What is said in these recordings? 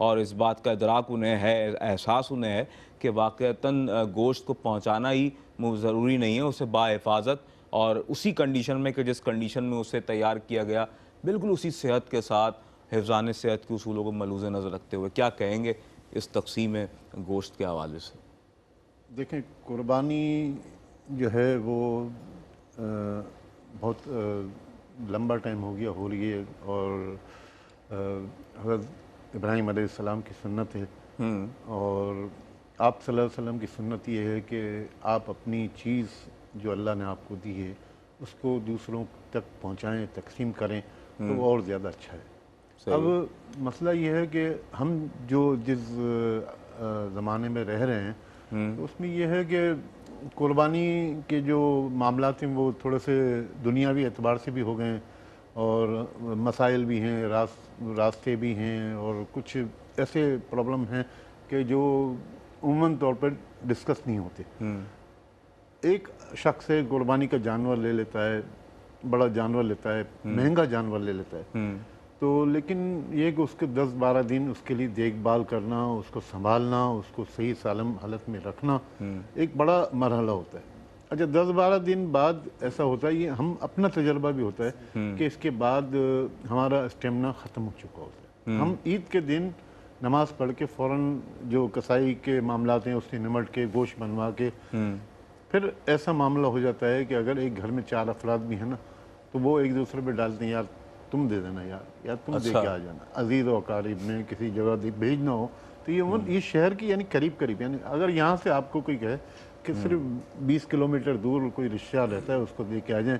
اور اس بات کا ادراک انہیں ہے, احساس انہیں ہے کہ واقعتاً گوشت کو پہنچانا ہی ضروری نہیں ہے, اسے باحفاظت اور اسی کنڈیشن میں کہ جس کنڈیشن میں اسے تیار کیا گیا, بالکل اسی صحت کے ساتھ حفظان صحت کے اصولوں کو ملوز نظر رکھتے ہوئے کیا کہیں گے اس تقسیم گوشت کے حوالے سے؟ دیکھیں, قربانی جو ہے وہ بہت لمبا ٹائم ہو رہی ہے, اور حضرت ابراہیم علیہ السلام کی سنت ہے, اور آپ صلی اللہ علیہ وسلم کی سنت یہ ہے کہ آپ اپنی چیز جو اللہ نے آپ کو دی ہے اس کو دوسروں تک پہنچائیں, تقسیم کریں, تو وہ اور زیادہ اچھا ہے. اب مسئلہ یہ ہے کہ ہم جو جس زمانے میں رہ رہے ہیں تو اس میں یہ ہے کہ قربانی کے جو معاملات ہیں وہ تھوڑے سے دنیاوی اعتبار سے بھی ہو گئے ہیں, اور مسائل بھی ہیں, راستے بھی ہیں, اور کچھ ایسے پرابلم ہیں کہ جو عموماً طور پر ڈسکس نہیں ہوتے. ایک شخص ہے قربانی کا جانور لے لیتا ہے, بڑا جانور لیتا ہے, مہنگا جانور لے لیتا ہے, تو لیکن یہ کہ اس کے 10-12 دن اس کے لیے دیکھ بھال کرنا, اس کو سنبھالنا, اس کو صحیح سالم حالت میں رکھنا ایک بڑا مرحلہ ہوتا ہے. اچھا, 10-12 دن بعد ایسا ہوتا ہے, یہ ہم اپنا تجربہ بھی ہوتا ہے کہ اس کے بعد ہمارا اسٹیمنا ختم ہو چکا ہوتا ہے. ہم عید کے دن نماز پڑھ کے فوراً جو کسائی کے معاملات ہیں اس سے نمٹ کے گوشت بنوا کے پھر ایسا معاملہ ہو جاتا ہے کہ اگر ایک گھر میں 4 افراد بھی ہیں نا تو وہ ایک دوسرے پہ ڈالتے ہیں, یار تم دے دینا, یار تم دے کے آ جانا. عزیز و اقارب میں کسی جگہ بھیجنا ہو تو یہ شہر کی یعنی قریب, یعنی اگر یہاں سے آپ کو کوئی کہے کہ صرف 20 کلومیٹر دور کوئی رشتہ دار رہتا ہے اس کو دے کے آ جائیں,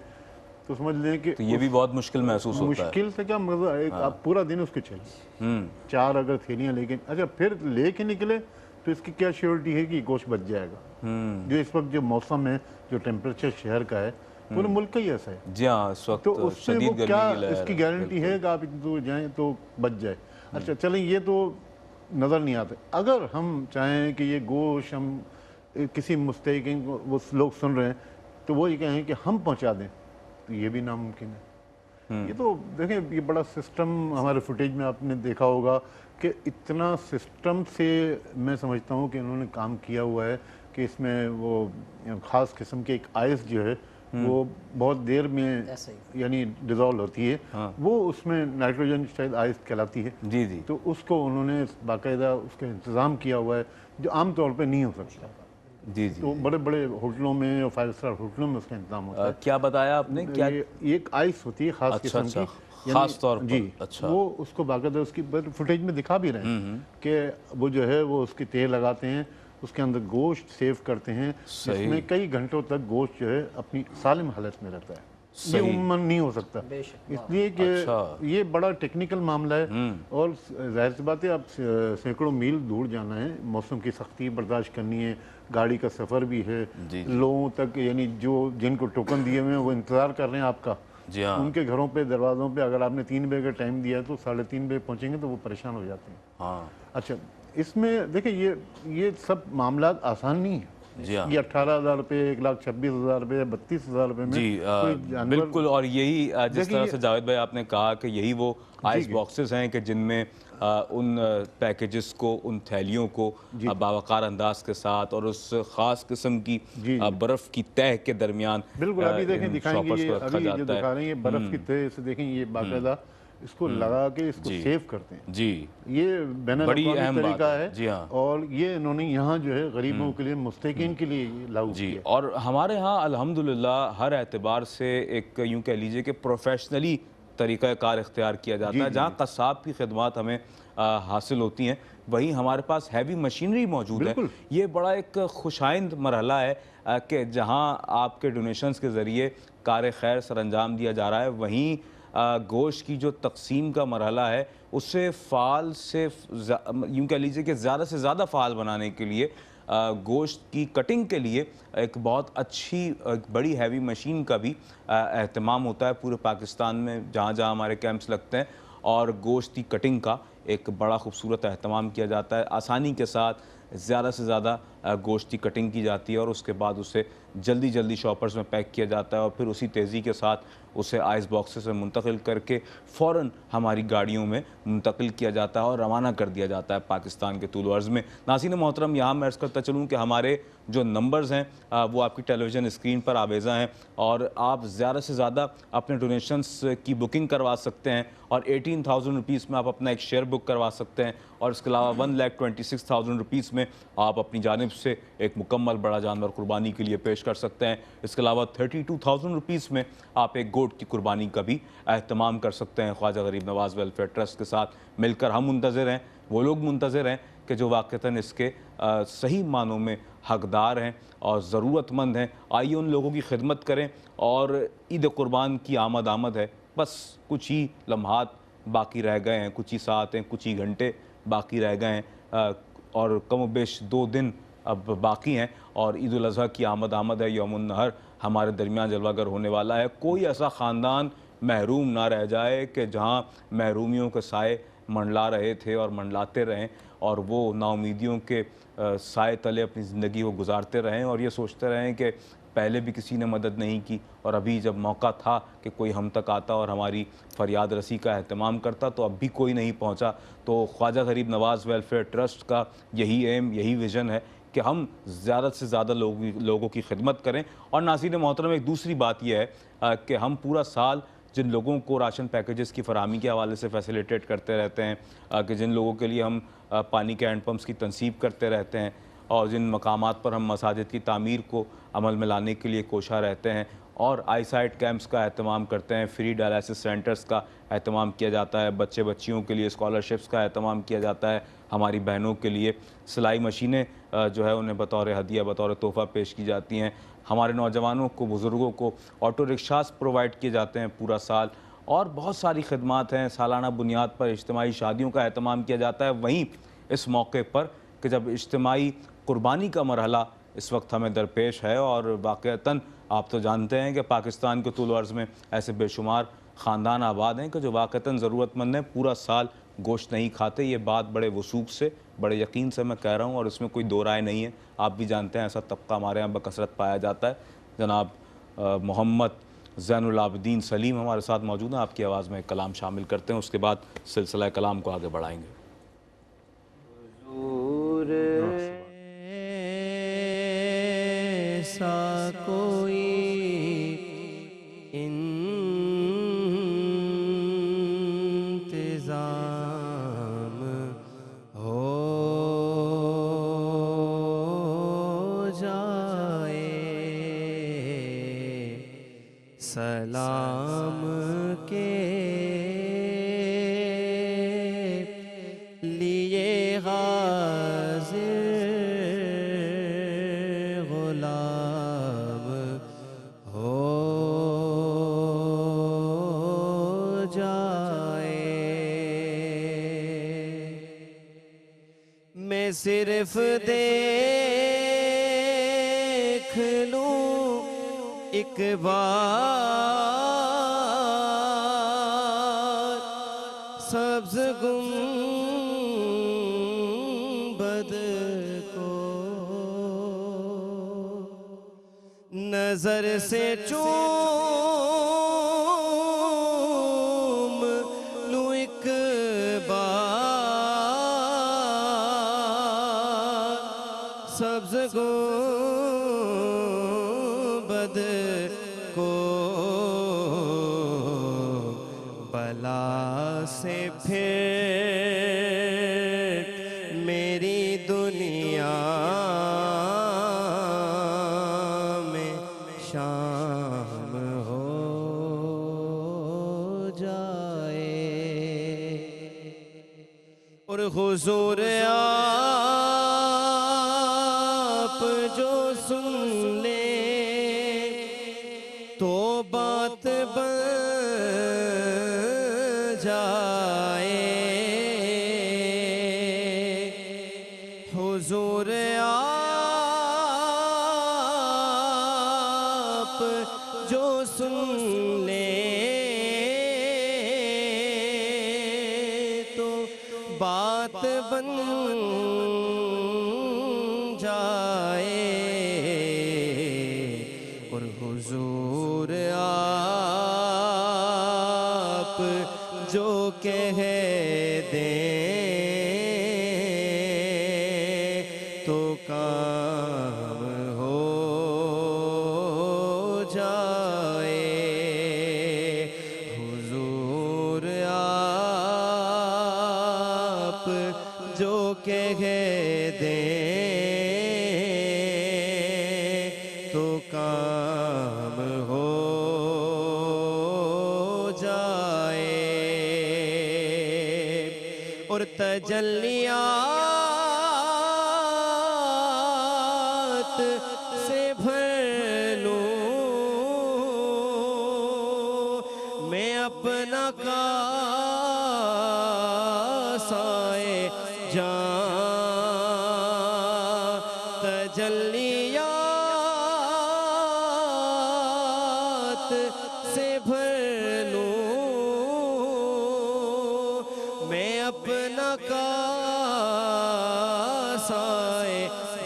تو سمجھ لیں کہ یہ بھی بہت مشکل محسوس ہوتا ہے. مشکل سے کیا مطلب, آپ پورا دن اس کو چاہیے. 4 اگر تھیلیاں لے کے, اچھا پھر لے کے نکلے تو اس کی کیا شیورٹی ہے کہ گوشت بچ جائے گا. جو اس وقت جو موسم ہے, جو ٹیمپریچر شہر کا ہے, پورے ملک کا ہی ایسا ہے. جی ہاں, اس وقت تو اس سے وہ کیا اس کی گارنٹی ہے کہ آپ اتنی دور جائیں تو بچ جائے. اچھا چلیں, یہ تو نظر نہیں آتا. اگر ہم چاہیں کہ یہ گوشت ہم کسی مستحقین کو, وہ لوگ سن رہے ہیں, تو وہ یہ کہیں کہ ہم پہنچا دیں, تو یہ بھی ناممکن ہے. یہ تو دیکھیں, یہ بڑا سسٹم ہمارے فوٹیج میں آپ نے دیکھا ہوگا کہ اتنا سسٹم سے میں سمجھتا ہوں کہ انہوں نے کام کیا ہوا ہے کہ اس میں وہ خاص قسم کے ایک آئس جو ہے وہ بہت دیر میں یعنی ڈیزالو ہوتی ہے, وہ اس میں نائٹروجن شاید آئس کہلاتی ہے. جی جی, تو اس کو انہوں نے باقاعدہ اس کا انتظام کیا ہوا ہے جو عام طور پہ نہیں ہو سکتا. جی جی, تو بڑے بڑے ہوٹلوں میں اور 5 اسٹار ہوٹلوں میں اس کا انتظام ہوتا ہے. کیا بتایا آپ نے, کیا یہ ایک آئس ہوتی ہے خاص قسم کی, خاص طور پر. جی, وہ اس کو باقاعدہ اس کی فوٹیج میں دکھا بھی رہے ہیں کہ وہ جو ہے وہ اس کی تیل لگاتے ہیں, اس کے اندر گوشت سیو کرتے ہیں, جس میں کئی گھنٹوں تک گوشت جو ہے اپنی سالم حالت میں رہتا ہے. یہ عموماً نہیں ہو سکتا, اس لیے کہ یہ بڑا ٹیکنیکل معاملہ ہے, اور ظاہر سی بات ہے آپ سینکڑوں میل دور جانا ہے, موسم کی سختی برداشت کرنی ہے, گاڑی کا سفر بھی ہے, لوگوں تک یعنی جن کو ٹوکن دیے ہوئے ہیں وہ انتظار کر رہے ہیں آپ کا, ان کے گھروں پہ دروازوں پہ اگر آپ نے 3 بجے کا ٹائم دیا ہے تو 3:30 بجے پہنچیں گے تو وہ پریشان ہو جاتے ہیں. اچھا, اس میں دیکھیں یہ سب معاملات آسان نہیں ہیں. یہ 18,000 روپے, 1,26,000 روپے, 32,000 روپے میں جی بالکل. اور یہی جس طرح سے جاوید بھائی آپ نے کہا کہ یہی وہ آئس باکسز ہیں کہ جن میں ان پیکیجز کو, ان تھیلیوں کو باوقار انداز کے ساتھ اور اس خاص قسم کی برف کی تہ کے درمیان بالکل ابھی دیکھیں دکھائیں گے, یہ ابھی جو دکھا رہے ہیں یہ برف کی تہ سے دیکھیں, یہ باقاعدہ اس کو لگا کے اس کو سیو کرتے ہیں. جی, یہ بین الاقوامی طریقہ ہے, اور یہ انہوں نے یہاں جو ہے غریبوں کے لیے, مستحقین کے لیے لاگو کیا. اور ہمارے ہاں الحمدللہ ہر اعتبار سے ایک یوں کہہ لیجئے کہ پروفیشنلی طریقہ کار اختیار کیا جاتا ہے. جہاں قصاب کی خدمات ہمیں حاصل ہوتی ہیں وہیں ہمارے پاس ہیوی مشینری موجود ہے. یہ بڑا ایک خوشائند مرحلہ ہے کہ جہاں آپ کے ڈونیشنز کے ذریعے کار خیر سر انجام دیا جا رہا ہے, وہیں گوشت کی جو تقسیم کا مرحلہ ہے اسے فعال سے یوں کہہ لیجئے کہ زیادہ سے زیادہ فعال بنانے کے لیے گوشت کی کٹنگ کے لیے ایک بہت اچھی ایک بڑی ہیوی مشین کا بھی اہتمام ہوتا ہے پورے پاکستان میں جہاں جہاں ہمارے کیمپس لگتے ہیں, اور گوشت کی کٹنگ کا ایک بڑا خوبصورت اہتمام کیا جاتا ہے. آسانی کے ساتھ زیادہ سے زیادہ گوشت کی کٹنگ کی جاتی ہے اور اس کے بعد اسے جلدی جلدی شاپرز میں پیک کیا جاتا ہے اور پھر اسی تیزی کے ساتھ اسے آئس باکسز سے منتقل کر کے فوراً ہماری گاڑیوں میں منتقل کیا جاتا ہے اور روانہ کر دیا جاتا ہے پاکستان کے طول و عرض میں۔ ناظرین محترم، یہاں میں عرض کرتا چلوں کہ ہمارے جو نمبرز ہیں وہ آپ کی ٹیلی ویژن اسکرین پر آویزاں ہیں اور آپ زیادہ سے زیادہ اپنے ڈونیشنز کی بکنگ کروا سکتے ہیں اور 18,000 روپیز میں آپ اپنا ایک شیئر بک کروا سکتے ہیں اور اس کے علاوہ 1,26,000 روپیز میں آپ اپنی جانب سے ایک مکمل بڑا جانور قربانی کے لیے پیش کر سکتے ہیں۔ اس کے علاوہ 32,000 روپیز میں آپ ایک گوٹ کی قربانی کا بھی اہتمام کر سکتے ہیں۔ خواجہ غریب نواز ویلفیئر ٹرسٹ کے ساتھ مل کر ہم منتظر ہیں، وہ لوگ منتظر ہیں کہ جو واقعتاً اس کے صحیح معنوں میں حقدار ہیں اور ضرورت مند ہیں۔ آئیے ان لوگوں کی خدمت کریں اور عید قربان کی آمد ہے، بس کچھ ہی لمحات باقی رہ گئے ہیں، کچھ ہی ساعتیں، کچھ ہی گھنٹے باقی رہ گئے ہیں اور کم و بیش 2 دن اب باقی ہیں اور عید الاضحیٰ کی آمد ہے۔ یوم النحر ہمارے درمیان جلوہ گر ہونے والا ہے۔ کوئی ایسا خاندان محروم نہ رہ جائے کہ جہاں محرومیوں کے سائے منڈلا رہے تھے اور منڈلاتے رہیں اور وہ نا امیدیوں کے سائے تلے اپنی زندگی کو گزارتے رہیں اور یہ سوچتے رہیں کہ پہلے بھی کسی نے مدد نہیں کی اور ابھی جب موقع تھا کہ کوئی ہم تک آتا اور ہماری فریاد رسی کا اہتمام کرتا تو اب بھی کوئی نہیں پہنچا۔ تو خواجہ غریب نواز ویلفیئر ٹرسٹ کا یہی ایم، یہی ویژن ہے کہ ہم زیادہ سے زیادہ لوگوں کی خدمت کریں۔ اور ناظرین محترم، ایک دوسری بات یہ ہے کہ ہم پورا سال جن لوگوں کو راشن پیکیجز کی فراہمی کے حوالے سے فیسیلیٹیٹ کرتے رہتے ہیں، کہ جن لوگوں کے لیے ہم پانی کے ہینڈ پمپس کی تنصیب کرتے رہتے ہیں اور جن مقامات پر ہم مساجد کی تعمیر کو عمل میں لانے کے لیے کوشاں رہتے ہیں اور آئی سائٹ کیمپس کا اہتمام کرتے ہیں، فری ڈائلائسس سینٹرز کا اہتمام کیا جاتا ہے، بچیوں کے لیے اسکالرشپس کا اہتمام کیا جاتا ہے، ہماری بہنوں کے لیے سلائی مشینیں جو ہے انہیں بطور ہدیہ بطور تحفہ پیش کی جاتی ہیں، ہمارے نوجوانوں کو، بزرگوں کو آٹو رکشاز پرووائڈ کیے جاتے ہیں پورا سال اور بہت ساری خدمات ہیں۔ سالانہ بنیاد پر اجتماعی شادیوں کا اہتمام کیا جاتا ہے۔ وہیں اس موقع پر کہ جب اجتماعی قربانی کا مرحلہ اس وقت ہمیں درپیش ہے اور واقعتاً آپ تو جانتے ہیں کہ پاکستان کے طول و عرض میں ایسے بے شمار خاندان آباد ہیں کہ جو واقعتاً ضرورت مند ہیں، پورا سال گوشت نہیں کھاتے۔ یہ بات بڑے وثوق سے، بڑے یقین سے میں کہہ رہا ہوں اور اس میں کوئی دو رائے نہیں ہے۔ آپ بھی جانتے ہیں ایسا طبقہ ہمارے یہاں بکثرت پایا جاتا ہے۔ جناب محمد زین العابدین سلیم ہمارے ساتھ موجود ہیں، آپ کی آواز میں ایک کلام شامل کرتے ہیں، اس کے بعد سلسلہ کلام کو آگے بڑھائیں گے۔ ایسا کوئی انتظام ہو جائے، سلام کے لیے حاضر غلام ہو جائے۔ میں صرف دیکھ لوں ایک بار سبز گنبد کو، نظر سے چوم لوں ایک بار سبز گنبد کو، بلا سے پھر میری دنیا میں شام ہو جائے۔ اور حضور آپ جو سن لیں تو بات بن جائے۔ حضور آپ جو سن لیں تو بات بن جائے۔ کہہ دیں تو کام ہو جائے، اور تجلیات سے بھر لوں میں اپنا کاسائے جان، تجلیات سے بھر لوں میں اپنا کاسائے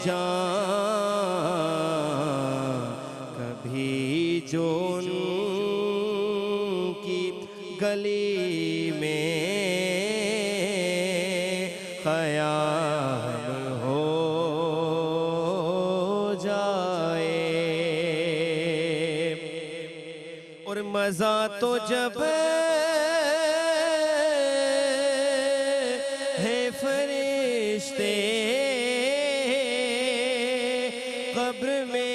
جان، کبھی جو ان کی گلی میں قیام ہو جائے، اور مزہ تو جب ہے فرشتے قبر میں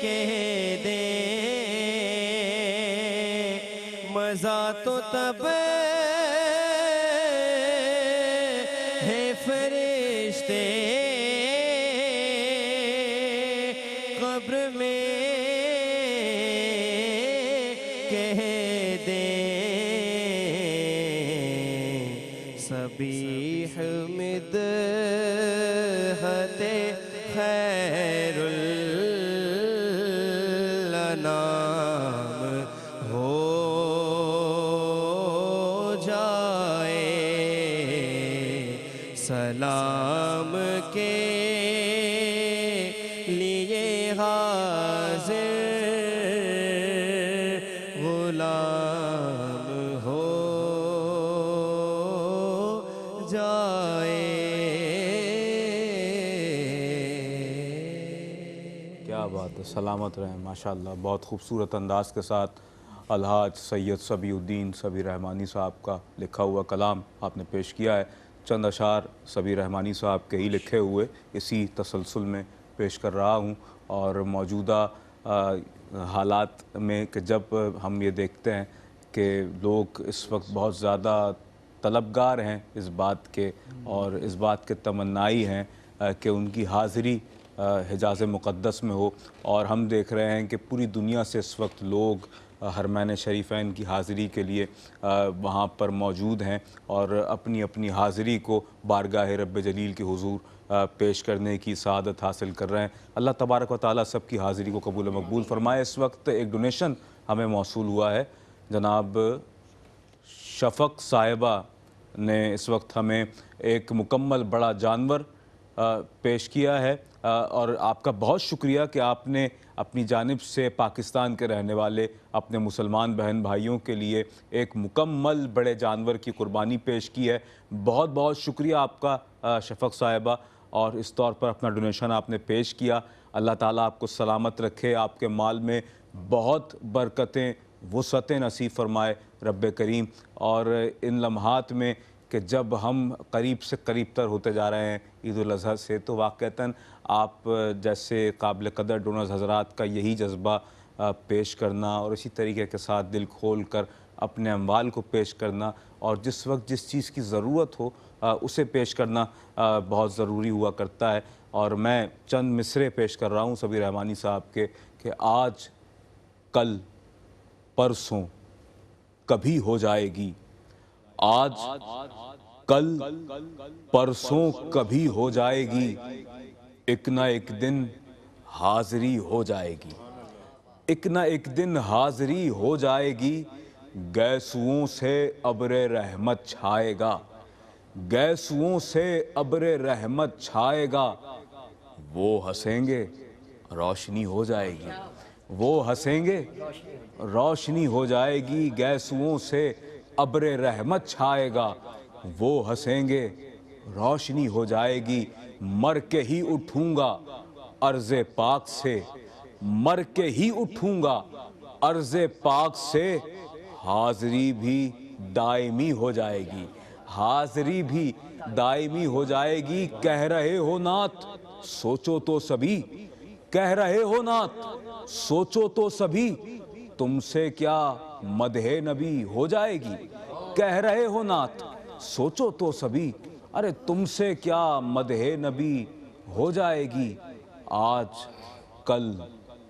کہہ دیں، مزہ تو تب ہے فرشتے قبر میں کہہ دیں، سبیح مدحت خیر الانام ہو جائے، سلام کے لیے حاضر غلام ہو جائے۔ کیا بات ہے، سلامت رہیں ماشاءاللہ۔ بہت خوبصورت انداز کے ساتھ الحاج سید صبی الدین صبی رحمانی صاحب کا لکھا ہوا کلام آپ نے پیش کیا ہے۔ چند اشعار صبی رحمانی صاحب کے ہی لکھے ہوئے اسی تسلسل میں پیش کر رہا ہوں، اور موجودہ حالات میں کہ جب ہم یہ دیکھتے ہیں کہ لوگ اس وقت بہت زیادہ طلبگار ہیں اس بات کے، اور اس بات کے تمنائی ہیں کہ ان کی حاضری حجاز مقدس میں ہو، اور ہم دیکھ رہے ہیں کہ پوری دنیا سے اس وقت لوگ حرمین شریفین کی حاضری کے لیے وہاں پر موجود ہیں، اور اپنی اپنی حاضری کو بارگاہ رب جلیل کے حضور پیش کرنے کی سعادت حاصل کر رہے ہیں۔ اللہ تبارک و تعالیٰ سب کی حاضری کو قبول و مقبول فرمائے۔ اس وقت ایک ڈونیشن ہمیں موصول ہوا ہے، جناب شفق صاحبہ نے اس وقت ہمیں ایک مکمل بڑا جانور پیش کیا ہے، اور آپ کا بہت شکریہ کہ آپ نے اپنی جانب سے پاکستان کے رہنے والے اپنے مسلمان بہن بھائیوں کے لیے ایک مکمل بڑے جانور کی قربانی پیش کی ہے۔ بہت بہت شکریہ آپ کا شفق صاحبہ، اور اس طور پر اپنا ڈونیشن آپ نے پیش کیا۔ اللہ تعالیٰ آپ کو سلامت رکھے، آپ کے مال میں بہت برکتیں وسعتیں نصیب فرمائے رب کریم، اور ان لمحات میں کہ جب ہم قریب سے قریب تر ہوتے جا رہے ہیں عید الاضحیٰ سے، تو واقعتاً آپ جیسے قابل قدر ڈونرز حضرات کا یہی جذبہ پیش کرنا، اور اسی طریقے کے ساتھ دل کھول کر اپنے اموال کو پیش کرنا، اور جس وقت جس چیز کی ضرورت ہو اسے پیش کرنا بہت ضروری ہوا کرتا ہے۔ اور میں چند مصرے پیش کر رہا ہوں صبی رحمانی صاحب کے کہ آج کل پرسوں کبھی ہو جائے گی، آج کل پرسوں کبھی ہو جائے گی، ایک نہ ایک دن حاضری ہو جائے گی، ایک نہ ایک دن حاضری ہو جائے گی، گیسوؤں سے ابر رحمت چھائے گا، گیسوؤں سے ابر رحمت چھائے گا، وہ ہنسیں گے روشنی ہو جائے گی، وہ ہنسیں گے روشنی ہو جائے گی، گیسوؤں سے ابر رحمت چھائے گا، وہ ہنسیں گے روشنی ہو جائے گی، مر کے ہی اٹھوں گا عرض پاک سے، مر کے ہی اٹھوں گا عرض پاک سے، حاضری بھی دائمی ہو جائے گی، حاضری بھی دائمی ہو جائے گی، کہہ رہے ہو نعت سوچو تو سبھی، کہہ رہے ہو نعت سوچو تو سبھی، تم سے کیا مدح نبی ہو جائے گی، کہہ رہے ہو نعت سوچو تو سبھی، ارے تم سے کیا مدح نبی ہو جائے گی، آج کل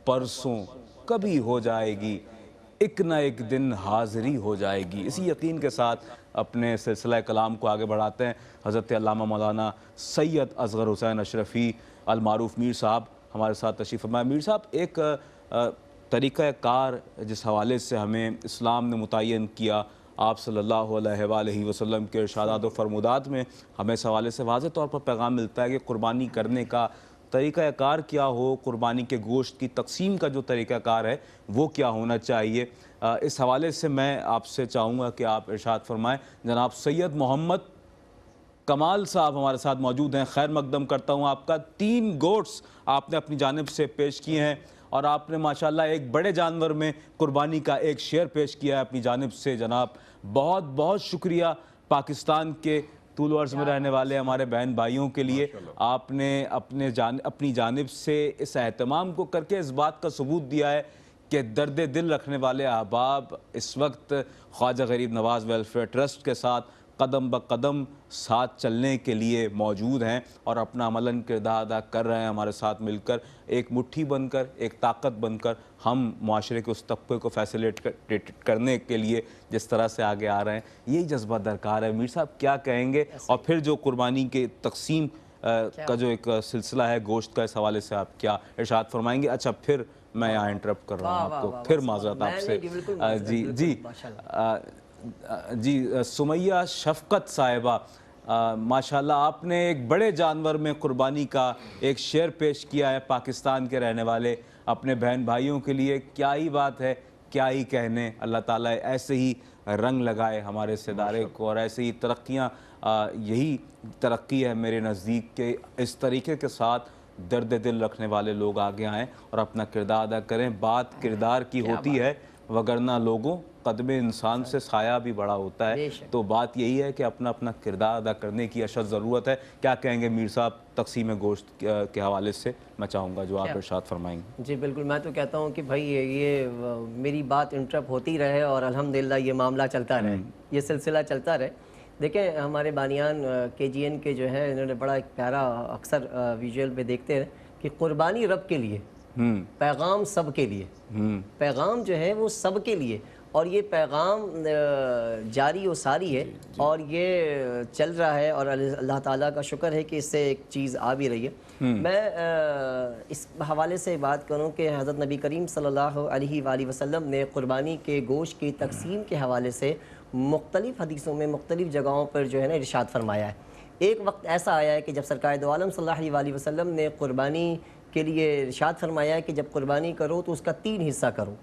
پرسوں کبھی ہو جائے گی، ایک نہ ایک دن حاضری ہو جائے گی۔ اسی یقین کے ساتھ اپنے سلسلہ کلام کو آگے بڑھاتے ہیں۔ حضرت علامہ مولانا سید اصغر حسین اشرفی المعروف میر صاحب ہمارے ساتھ تشریف فرمائے۔ میر صاحب، ایک طریقہ کار جس حوالے سے ہمیں اسلام نے متعین کیا، آپ صلی اللہ علیہ وآلہ وسلم کے ارشادات و فرمودات میں ہمیں اس حوالے سے واضح طور پر پیغام ملتا ہے کہ قربانی کرنے کا طریقہ کار کیا ہو، قربانی کے گوشت کی تقسیم کا جو طریقہ کار ہے وہ کیا ہونا چاہیے۔ اس حوالے سے میں آپ سے چاہوں گا کہ آپ ارشاد فرمائیں۔ جناب سید محمد کمال صاحب ہمارے ساتھ موجود ہیں، خیر مقدم کرتا ہوں آپ کا۔ 3 گوٹس آپ نے اپنی جانب سے پیش کیے ہیں اور آپ نے ماشاءاللہ ایک بڑے جانور میں قربانی کا ایک شیئر پیش کیا ہے اپنی جانب سے۔ جناب بہت بہت شکریہ پاکستان کے طول و عرض میں رہنے والے ہمارے بہن بھائیوں کے لیے، آپ نے اپنی جانب سے اس اہتمام کو کر کے اس بات کا ثبوت دیا ہے کہ درد دل رکھنے والے احباب اس وقت خواجہ غریب نواز ویلفیئر ٹرسٹ کے ساتھ قدم بقدم ساتھ چلنے کے لیے موجود ہیں اور اپنا عملاً کردار ادا کر رہے ہیں ہمارے ساتھ مل کر، ایک مٹھی بن کر، ایک طاقت بن کر ہم معاشرے کے اس طبقے کو فیسیلیٹ کرنے کے لیے جس طرح سے آگے آ رہے ہیں، یہی جذبہ درکار ہے۔ میر صاحب کیا کہیں گے؟ اور پھر جو قربانی کے تقسیم کا جو ایک سلسلہ ہے گوشت کا، اس حوالے سے آپ کیا ارشاد فرمائیں گے؟ اچھا، پھر میں یہاں انٹرپٹ کر رہا ہوں آپ کو، پھر معذرت آپ سے۔ جی سمیہ شفقت صاحبہ، ماشاءاللہ آپ نے ایک بڑے جانور میں قربانی کا ایک شیئر پیش کیا ہے پاکستان کے رہنے والے اپنے بہن بھائیوں کے لیے۔ کیا ہی بات ہے، کیا ہی کہنے، اللہ تعالیٰ ایسے ہی رنگ لگائے ہمارے اس ادارے کو اور ایسے ہی ترقیاں، یہی ترقی ہے میرے نزدیک کہ اس طریقے کے ساتھ درد دل رکھنے والے لوگ آگے آئیں اور اپنا کردار ادا کریں۔ بات کردار کی ہوتی ہے، وگرنہ لوگوں قدم انسان سے سایہ بھی بڑا ہوتا ہے، تو بات یہی ہے کہ اپنا کردار ادا کرنے کی اشد ضرورت ہے۔ کیا کہیں گے میر صاحب تقسیم گوشت کے حوالے سے؟ میں چاہوں گا جو آپ ارشاد فرمائیں گے۔ جی بالکل، میں تو کہتا ہوں کہ بھائی یہ میری بات انٹرپ ہوتی رہے اور الحمدللہ یہ معاملہ چلتا رہے، یہ سلسلہ چلتا رہے۔ دیکھیں ہمارے بانیان KGN کے جو ہے انہوں نے بڑا ایک پیارا اکثر ویژول پہ دیکھتے ہیں کہ قربانی رب کے لیے، پیغام سب کے لیے، پیغام جو ہے وہ سب کے لیے، اور یہ پیغام جاری و ساری ہے اور یہ چل رہا ہے اور اللہ تعالیٰ کا شکر ہے کہ اس سے ایک چیز آ بھی رہی ہے۔ میں اس حوالے سے بات کروں کہ حضرت نبی کریم صلی اللہ علیہ وآلہ وسلم نے قربانی کے گوشت کی تقسیم کے حوالے سے مختلف حدیثوں میں مختلف جگہوں پر جو ہے نا ارشاد فرمایا ہے۔ ایک وقت ایسا آیا ہے کہ جب سرکار دو عالم صلی اللہ علیہ وآلہ وسلم نے قربانی کے لیے ارشاد فرمایا ہے کہ جب قربانی کرو تو اس کا 3 حصہ کرو،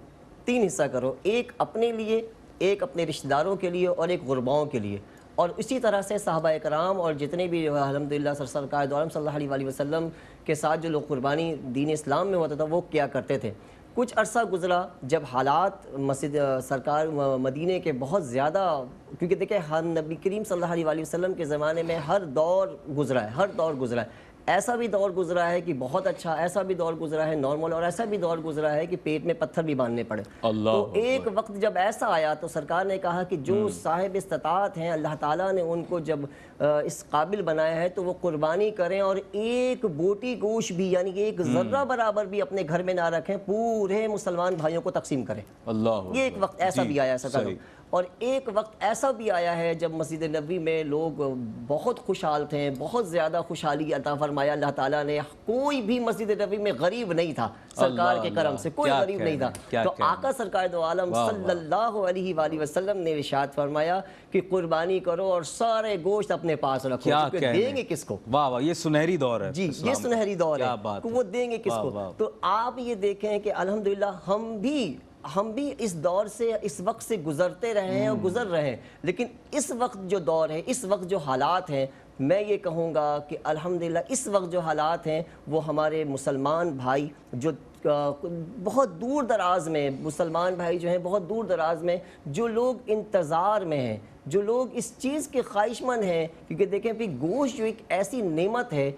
3 حصہ کرو، ایک اپنے لیے، ایک اپنے رشتہ داروں کے لیے اور ایک غرباؤں کے لیے۔ اور اسی طرح سے صحابہ کرام اور جتنے بھی الحمدللہ سرکار دو عالم صلی اللہ علیہ وسلم کے ساتھ جو لوگ قربانی دین اسلام میں ہوتا تھا وہ کیا کرتے تھے۔ کچھ عرصہ گزرا جب حالات مسجد سرکار مدینے کے بہت زیادہ، کیونکہ دیکھیں نبی کریم صلی اللہ علیہ وسلم کے زمانے میں ہر دور گزرا ہے، ہر دور گزرا ہے، ایسا بھی دور گزرا ہے کہ بہت اچھا، ایسا بھی دور گزرا ہے نارمل، اور ایسا بھی دور گزرا ہے کہ پیٹ میں پتھر بھی باندھنے پڑے۔ تو ایک وقت جب ایسا آیا تو سرکار نے کہا کہ جو صاحب استطاعت ہیں اللہ تعالیٰ نے ان کو جب اس قابل بنایا ہے تو وہ قربانی کریں اور ایک بوٹی گوشت بھی، یعنی کہ ایک ذرہ برابر بھی اپنے گھر میں نہ رکھیں، پورے مسلمان بھائیوں کو تقسیم کریں۔ یہ ایک وقت ایسا بھی آیا سرکار۔ اور ایک وقت ایسا بھی آیا ہے جب مسجد نبوی میں لوگ بہت خوشحال تھے، بہت زیادہ خوشحالی عطا فرمایا اللہ تعالیٰ نے، کوئی بھی مسجد نبوی میں غریب نہیں تھا سرکار کے کرم سے، کوئی غریب نہیں تھا۔ تو آقا سرکار دو عالم صلی اللہ علیہ وآلہ وسلم نے ارشاد فرمایا کہ قربانی کرو اور سارے گوشت اپنے پاس رکھو، کیونکہ دیں گے کس کو؟ واہ واہ، یہ سنہری دور ہے۔ جی یہ سنہری دور ہے کہ وہ دیں گے کس کو؟ تو آپ یہ دیکھیں کہ الحمدللہ ہم بھی اس دور سے، اس وقت سے گزرتے رہے ہیں اور گزر رہے ہیں، لیکن اس وقت جو دور ہے، اس وقت جو حالات ہیں، میں یہ کہوں گا کہ الحمدللہ اس وقت جو حالات ہیں وہ ہمارے مسلمان بھائی جو بہت دور دراز میں مسلمان بھائی جو ہیں بہت دور دراز میں جو لوگ انتظار میں ہیں، جو لوگ اس چیز کے خواہش مند ہیں، کیونکہ دیکھیں پھر گوشت جو ایک ایسی نعمت ہے،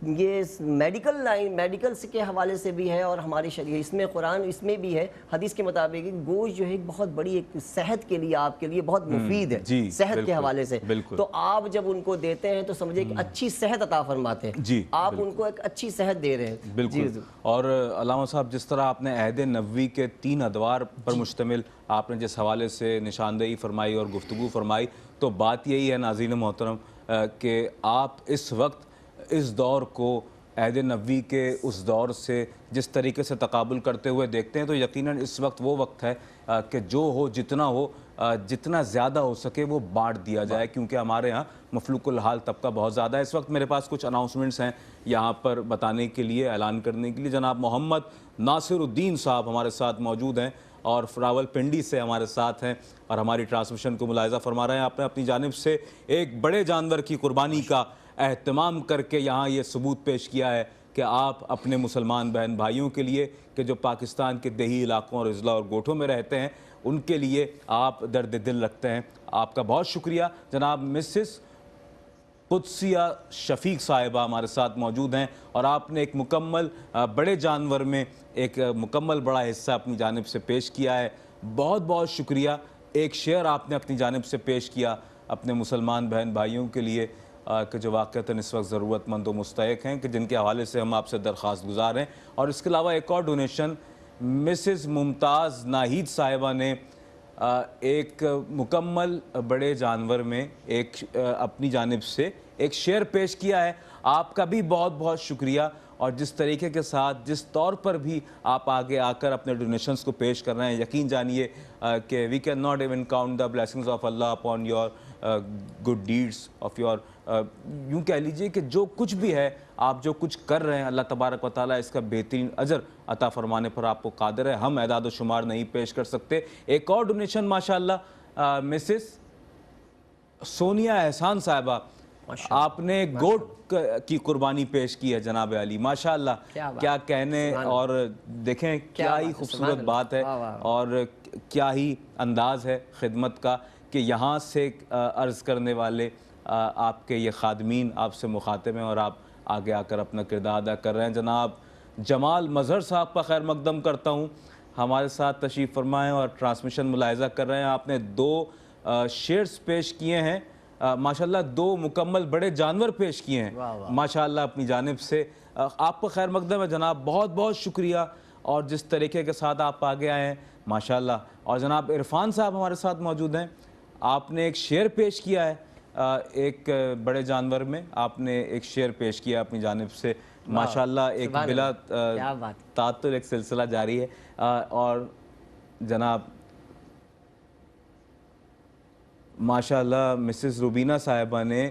یہ میڈیکل لائن میڈیکل کے حوالے سے بھی ہے اور ہماری شریعت اس میں قرآن اس میں بھی ہے حدیث کے مطابق گوشت جو ہے ایک بہت بڑی ایک صحت کے لیے آپ کے لیے بہت مفید ہے جی، صحت کے بالکل، حوالے سے، بالکل۔ تو آپ جب ان کو دیتے ہیں تو سمجھے کہ اچھی صحت عطا فرماتے ہیں، جی، آپ ان کو ایک اچھی صحت دے رہے ہیں۔ بالکل۔ اور علامہ صاحب جس طرح آپ نے عہد نبوی کے 3 ادوار پر مشتمل آپ نے جس حوالے سے نشاندہی فرمائی اور گفتگو فرمائی، تو بات یہی ہے ناظرین محترم کہ آپ اس وقت اس دور کو عہد نبوی کے اس دور سے جس طریقے سے تقابل کرتے ہوئے دیکھتے ہیں، تو یقیناً اس وقت وہ وقت ہے کہ جو ہو جتنا ہو جتنا زیادہ ہو سکے وہ بانٹ دیا جائے، کیونکہ ہمارے ہاں مفلوق الحال طبقہ بہت زیادہ ہے۔ اس وقت میرے پاس کچھ اناؤنسمنٹس ہیں یہاں پر بتانے کے لیے، اعلان کرنے کے لیے۔ جناب محمد ناصر الدین صاحب ہمارے ساتھ موجود ہیں اور راول پنڈی سے ہمارے ساتھ ہیں اور ہماری ٹرانسمیشن کو ملاحظہ فرما رہے ہیں۔ آپ نے اپنی جانب سے ایک بڑے جانور کی قربانی کا اہتمام کر کے یہاں یہ ثبوت پیش کیا ہے کہ آپ اپنے مسلمان بہن بھائیوں کے لیے کہ جو پاکستان کے دیہی علاقوں اور اضلاع اور گوٹھوں میں رہتے ہیں ان کے لیے آپ درد دل رکھتے ہیں۔ آپ کا بہت شکریہ۔ جناب مسز قدسیہ شفیق صاحبہ ہمارے ساتھ موجود ہیں اور آپ نے ایک مکمل بڑے جانور میں ایک مکمل بڑا حصہ اپنی جانب سے پیش کیا ہے، بہت بہت شکریہ۔ ایک شعر آپ نے اپنی جانب سے پیش کیا اپنے مسلمان بہن بھائیوں کے لیے کہ جو واقعتاً اس وقت ضرورت مند و مستحق ہیں، کہ جن کے حوالے سے ہم آپ سے درخواست گزار ہیں۔ اور اس کے علاوہ ایک اور ڈونیشن مسز ممتاز ناہید صاحبہ نے ایک مکمل بڑے جانور میں ایک اپنی جانب سے ایک شعر پیش کیا ہے۔ آپ کا بھی بہت بہت شکریہ، اور جس طریقے کے ساتھ جس طور پر بھی آپ آگے آ کر اپنے ڈونیشنز کو پیش کر رہے ہیں، یقین جانیے کہ we can not even count the blessings of اللہ upon your good deeds of your, یوں کہہ لیجئے کہ جو کچھ بھی ہے آپ جو کچھ کر رہے ہیں اللہ تبارک و تعالیٰ اس کا بہترین اجر عطا فرمانے پر آپ کو قادر ہے، ہم اعداد و شمار نہیں پیش کر سکتے۔ ایک اور ڈونیشن ماشاءاللہ مسز سونیا احسان صاحبہ، آپ نے گوٹ کی قربانی پیش کی ہے جناب علی، ماشاءاللہ کیا کہنے، اور دیکھیں کیا ہی خوبصورت بات ہے اور کیا ہی انداز ہے خدمت کا کہ یہاں سے عرض کرنے والے آپ کے یہ خادمین آپ سے مخاطب ہیں اور آپ آگے آ کر اپنا کردار ادا کر رہے ہیں۔ جناب جمال مظہر صاحب کا خیر مقدم کرتا ہوں، ہمارے ساتھ تشریف فرمائیں اور ٹرانسمیشن ملاحظہ کر رہے ہیں۔ آپ نے 2 شیئرز پیش کیے ہیں، ماشاءاللہ 2 مکمل بڑے جانور پیش کیے ہیں ماشاءاللہ اپنی جانب سے، آپ کا خیر مقدم ہے جناب، بہت بہت شکریہ۔ اور جس طریقے کے ساتھ آپ آگے آئے ہیں ماشاءاللہ۔ اور جناب عرفان صاحب ہمارے ساتھ موجود ہیں، آپ نے ایک شعر پیش کیا ہے ایک بڑے جانور میں، آپ نے ایک شعر پیش کیا اپنی جانب سے ماشاءاللہ، ایک بلا تعطل ایک سلسلہ جاری ہے۔ اور جناب ماشاءاللہ مسز روبینہ صاحبہ نے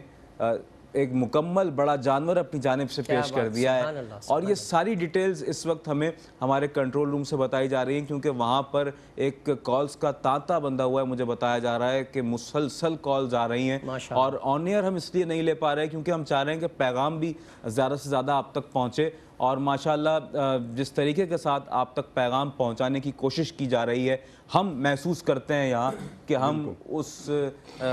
ایک مکمل بڑا جانور اپنی جانب سے پیش کر دیا ہے، اور یہ ساری ڈیٹیلز اس وقت ہمیں ہمارے کنٹرول روم سے بتائی جا رہی ہیں، کیونکہ وہاں پر ایک کالز کا تانتا بندہ ہوا ہے، مجھے بتایا جا رہا ہے کہ مسلسل کالز آ رہی ہیں، اور آن ایئر ہم اس لیے نہیں لے پا رہے ہیں کیونکہ ہم چاہ رہے ہیں کہ پیغام بھی زیادہ سے زیادہ آپ تک پہنچے، اور ماشاءاللہ جس طریقے کے ساتھ آپ تک پیغام پہنچانے کی کوشش کی جا رہی ہے، ہم محسوس کرتے ہیں یہاں کہ ہم اس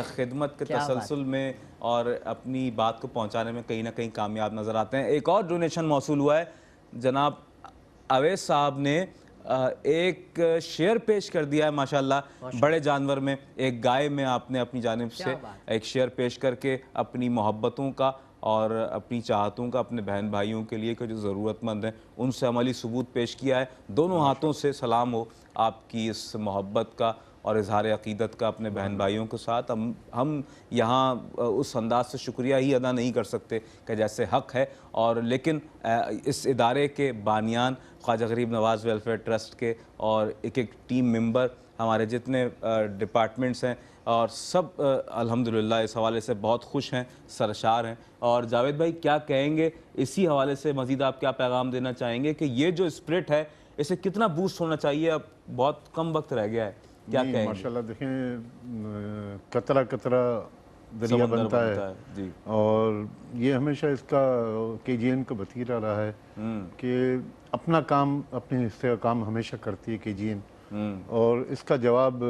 خدمت کے تسلسل میں اور اپنی بات کو پہنچانے میں کہیں نہ کہیں کامیاب نظر آتے ہیں۔ ایک اور ڈونیشن موصول ہوا ہے، جناب اویس صاحب نے ایک شعر پیش کر دیا ہے ماشاءاللہ بڑے جانور میں، ایک گائے میں آپ نے اپنی جانب سے ایک شعر پیش کر کے اپنی محبتوں کا اور اپنی چاہتوں کا اپنے بہن بھائیوں کے لیے کہ جو ضرورت مند ہیں ان سے عملی ثبوت پیش کیا ہے۔ دونوں ہاتھوں سے سلام ہو آپ کی اس محبت کا اور اظہار عقیدت کا اپنے بہن بھائیوں کے ساتھ۔ ہم یہاں اس انداز سے شکریہ ہی ادا نہیں کر سکتے کہ جیسے حق ہے، اور لیکن اس ادارے کے بانیان خواجہ غریب نواز ویلفیئر ٹرسٹ کے اور ایک ٹیم ممبر ہمارے جتنے ڈپارٹمنٹس ہیں اور سب الحمدللہ اس حوالے سے بہت خوش ہیں، سرشار ہیں۔ اور جاوید بھائی کیا کہیں گے اسی حوالے سے، مزید آپ کیا پیغام دینا چاہیں گے کہ یہ جو اسپرٹ ہے اسے کتنا بوسٹ ہونا چاہیے؟ اب بہت کم وقت رہ گیا ہے، کیا کہیں گے؟ ماشاءاللہ دیکھیں قطرہ قطرہ دریا بنتا ہے جی، اور یہ ہمیشہ اس کا کے جی این کا وتیرہ رہا ہے کہ اپنا کام، اپنے حصے کا کام ہمیشہ کرتی ہے KGN، اور اس کا جواب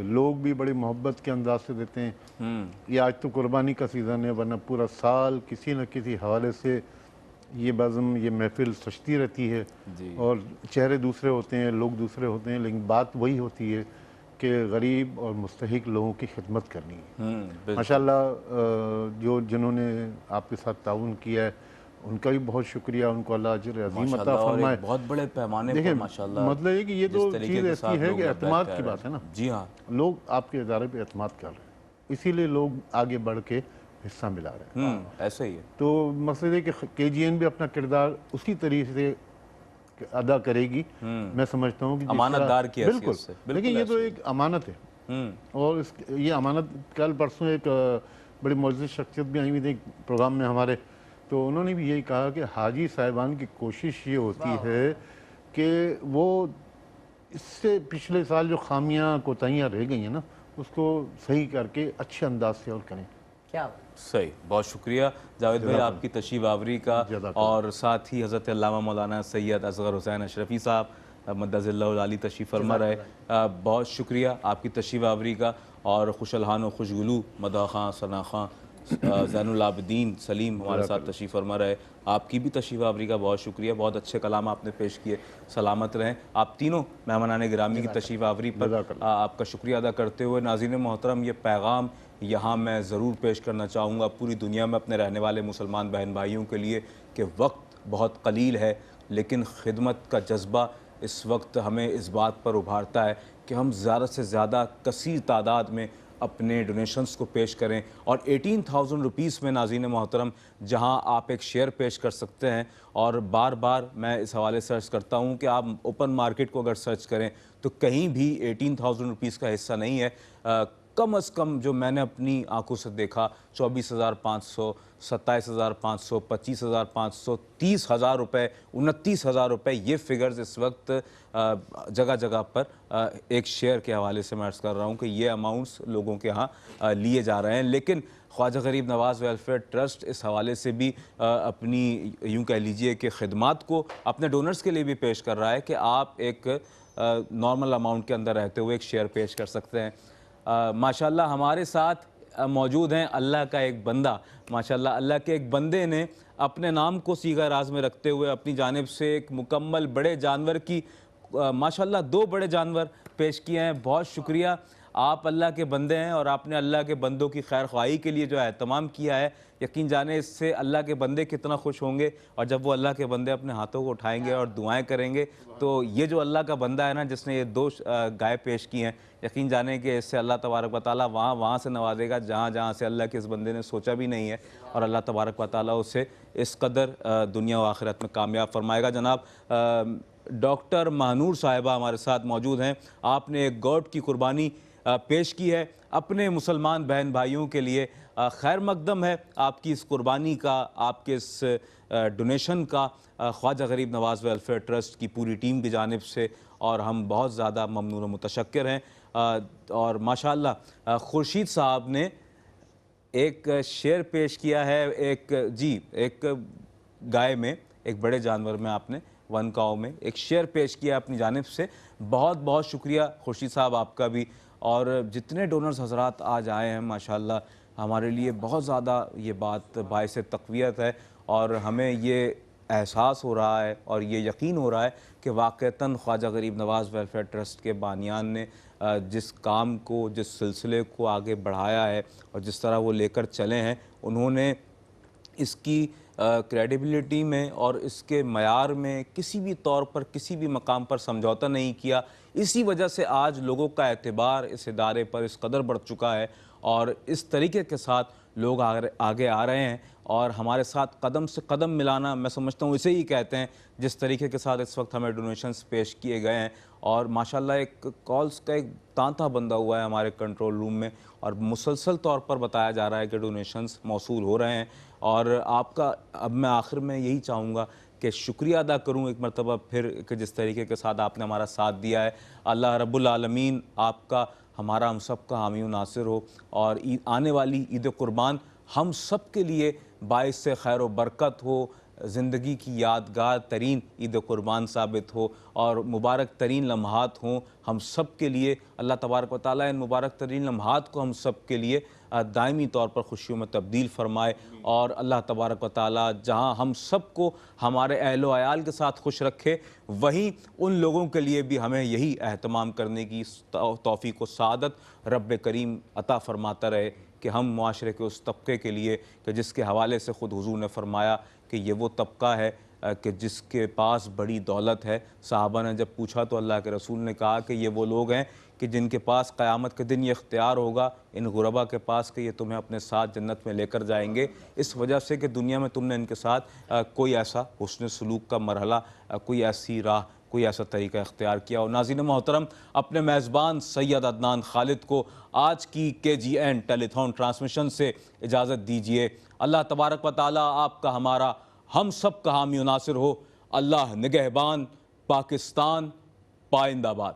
لوگ بھی بڑی محبت کے انداز سے دیتے ہیں۔ یہ آج تو قربانی کا سیزن ہے، ورنہ پورا سال کسی نہ کسی حوالے سے یہ بزم، یہ محفل سجتی رہتی ہے، اور چہرے دوسرے ہوتے ہیں، لوگ دوسرے ہوتے ہیں، لیکن بات وہی ہوتی ہے کہ غریب اور مستحق لوگوں کی خدمت کرنی ہے۔ ماشاءاللہ جنہوں نے آپ کے ساتھ تعاون کیا ہے ان کا بھی بہت شکریہ، ان کو اللہ اجر عظیم عطا فرمائے۔ بہت بڑے پیمانے پر ماشاءاللہ مطلب یہ کہ یہ تو چیز ایسی ہے کہ اعتماد کی بات ہے نا، جی ہاں، لوگ آپ کے ادارے پہ اعتماد کر رہے ہیں، اسی لیے لوگ آگے بڑھ کے حصہ ملا رہے ہیں۔ ایسے ہی ہے۔ تو مقصد ہے کہ KGN بھی اپنا کردار اسی طریقے سے ادا کرے گی، میں سمجھتا ہوں کہ امانت دار کی حیثیت بالکل سے، لیکن یہ تو ایک امانت ہے، اور یہ امانت کل پرسوں ایک بڑی معزز شخصیت بھی آئی ہوئی تھی ایک پروگرام میں ہمارے، تو انہوں نے بھی یہی کہا کہ حاجی صاحبان کی کوشش یہ ہوتی ہے کہ وہ اس سے پچھلے سال جو خامیاں کوتاہیاں رہ گئی ہیں نا اس کو صحیح کر کے اچھے انداز سے اور کریں۔ کیا صحیح، بہت شکریہ جاوید بھائی آپ کی تشریف آوری کا، اور ساتھ ہی حضرت علامہ مولانا سید اصغر حسین اشرفی صاحب مدظ اللہ العالی تشریف فرما رہے، بہت شکریہ آپ کی تشریف آوری کا، اور خوش الحان و خوشگلو مداح خاں، ثنا خاں، زین العابدین سلیم ہمارے ساتھ تشریف فرما رہے، آپ کی بھی تشریف آوری کا بہت شکریہ، بہت اچھے کلام آپ نے پیش کیے، سلامت رہیں آپ تینوں مہمانان گرامی کی تشریف آوری پر آپ کا شکریہ ادا کرتے ہوئے ناظرین محترم یہ پیغام یہاں میں ضرور پیش کرنا چاہوں گا پوری دنیا میں اپنے رہنے والے مسلمان بہن بھائیوں کے لیے کہ وقت بہت قلیل ہے، لیکن خدمت کا جذبہ اس وقت ہمیں اس بات پر ابھارتا ہے کہ ہم زیادہ سے زیادہ کثیر تعداد میں اپنے ڈونیشنز کو پیش کریں، اور 18,000 روپیز میں ناظرین محترم جہاں آپ ایک شیئر پیش کر سکتے ہیں، اور بار بار میں اس حوالے سے سرچ کرتا ہوں کہ آپ اوپن مارکیٹ کو اگر سرچ کریں تو کہیں بھی 18,000 روپیز کا حصہ نہیں ہے، کم از کم جو میں نے اپنی آنکھوں سے دیکھا 24,500، 27,500، 25,500، 30,000 روپے، 29,000 روپے، یہ فگرز اس وقت جگہ جگہ پر ایک شیئر کے حوالے سے میں عرض کر رہا ہوں کہ یہ اماؤنٹس لوگوں کے ہاں لیے جا رہے ہیں، لیکن خواجہ غریب نواز ویلفیئر ٹرسٹ اس حوالے سے بھی اپنی یوں کہہ لیجئے کہ خدمات کو اپنے ڈونرز کے لیے بھی پیش کر رہا ہے کہ آپ ایک نارمل اماؤنٹ کے اندر رہتے ہوئے ایک شیئر پیش کر سکتے ہیں۔ ماشاءاللہ ہمارے ساتھ موجود ہیں اللہ کا ایک بندہ، ماشاءاللہ اللہ کے ایک بندے نے اپنے نام کو صیغہ راز میں رکھتے ہوئے اپنی جانب سے ایک مکمل بڑے جانور کی ماشاءاللہ 2 بڑے جانور پیش کیے ہیں، بہت شکریہ، آپ اللہ کے بندے ہیں اور آپ نے اللہ کے بندوں کی خیر خواہی کے لیے جو اہتمام کیا ہے، یقین جانیں اس سے اللہ کے بندے کتنا خوش ہوں گے، اور جب وہ اللہ کے بندے اپنے ہاتھوں کو اٹھائیں گے اور دعائیں کریں گے تو یہ جو اللہ کا بندہ ہے نا جس نے یہ 2 گائے پیش کی ہیں، یقین جانیں کہ اس سے اللہ تبارک و تعالیٰ وہاں سے نوازے گا جہاں سے اللہ کے اس بندے نے سوچا بھی نہیں ہے، اور اللہ تبارک و تعالیٰ اسے اس قدر دنیا و آخرت میں کامیاب فرمائے گا۔ جناب ڈاکٹر مہنور صاحبہ ہمارے ساتھ موجود ہیں، آپ نے ایک گوٹ کی قربانی پیش کی ہے اپنے مسلمان بہن بھائیوں کے لیے، خیر مقدم ہے آپ کی اس قربانی کا، آپ کے اس ڈونیشن کا خواجہ غریب نواز ویلفیئر ٹرسٹ کی پوری ٹیم کی جانب سے، اور ہم بہت زیادہ ممنون و متشکر ہیں۔ اور ماشاءاللہ خورشید صاحب نے ایک شعر پیش کیا ہے، ایک گائے میں، ایک بڑے جانور میں آپ نے 1 کاؤ میں ایک شعر پیش کیا اپنی جانب سے، بہت بہت شکریہ خورشید صاحب آپ کا بھی، اور جتنے ڈونرز حضرات آج آئے ہیں ماشاءاللہ ہمارے لیے بہت زیادہ یہ بات باعث تقویت ہے، اور ہمیں یہ احساس ہو رہا ہے اور یہ یقین ہو رہا ہے کہ واقعتاً خواجہ غریب نواز ویلفیئر ٹرسٹ کے بانیان نے جس کام کو، جس سلسلے کو آگے بڑھایا ہے اور جس طرح وہ لے کر چلے ہیں، انہوں نے اس کی کریڈیبلٹی میں اور اس کے معیار میں کسی بھی طور پر کسی بھی مقام پر سمجھوتا نہیں کیا، اسی وجہ سے آج لوگوں کا اعتبار اس ادارے پر اس قدر بڑھ چکا ہے، اور اس طریقے کے ساتھ لوگ آگے آ رہے ہیں، اور ہمارے ساتھ قدم سے قدم ملانا میں سمجھتا ہوں اسے ہی کہتے ہیں، جس طریقے کے ساتھ اس وقت ہمیں ڈونیشنز پیش کیے گئے ہیں، اور ماشاءاللہ ایک کالز کا ایک تانتا بندہ ہوا ہے ہمارے کنٹرول روم میں، اور مسلسل طور پر بتایا جا رہا ہے کہ ڈونیشنز موصول ہو رہے ہیں، اور آپ کا اب میں آخر میں یہی چاہوں گا کہ شکریہ ادا کروں ایک مرتبہ پھر کہ جس طریقے کے ساتھ آپ نے ہمارا ساتھ دیا ہے، اللہ رب العالمین آپ کا، ہمارا، ہم سب کا حامی و ناصر ہو، اور آنے والی عید قربان ہم سب کے لیے باعث خیر و برکت ہو، زندگی کی یادگار ترین عید قربان ثابت ہو اور مبارک ترین لمحات ہوں ہم سب کے لیے۔ اللہ تبارک و تعالیٰ ان مبارک ترین لمحات کو ہم سب کے لیے دائمی طور پر خوشیوں میں تبدیل فرمائے، اور اللہ تبارک و تعالیٰ جہاں ہم سب کو ہمارے اہل و عیال کے ساتھ خوش رکھے، وہیں ان لوگوں کے لیے بھی ہمیں یہی اہتمام کرنے کی توفیق و سعادت رب کریم عطا فرماتا رہے کہ ہم معاشرے کے اس طبقے کے لیے کہ جس کے حوالے سے خود حضور نے فرمایا کہ یہ وہ طبقہ ہے کہ جس کے پاس بڑی دولت ہے۔ صحابہ نے جب پوچھا تو اللہ کے رسول نے کہا کہ یہ وہ لوگ ہیں کہ جن کے پاس قیامت کے دن یہ اختیار ہوگا ان غربا کے پاس کہ یہ تمہیں اپنے ساتھ جنت میں لے کر جائیں گے، اس وجہ سے کہ دنیا میں تم نے ان کے ساتھ کوئی ایسا حسن سلوک کا مرحلہ، کوئی ایسی راہ، کوئی ایسا طریقہ اختیار کیا ہو۔ ناظرین محترم، اپنے میزبان سید عدنان خالد کو آج کی KGN ٹیلی تھون ٹرانسمیشن سے اجازت دیجیے۔ اللہ تبارک و تعالیٰ آپ کا، ہمارا، ہم سب کا حامی و ناصر ہو۔ اللہ نگہبان، پاکستان پائندہ باد۔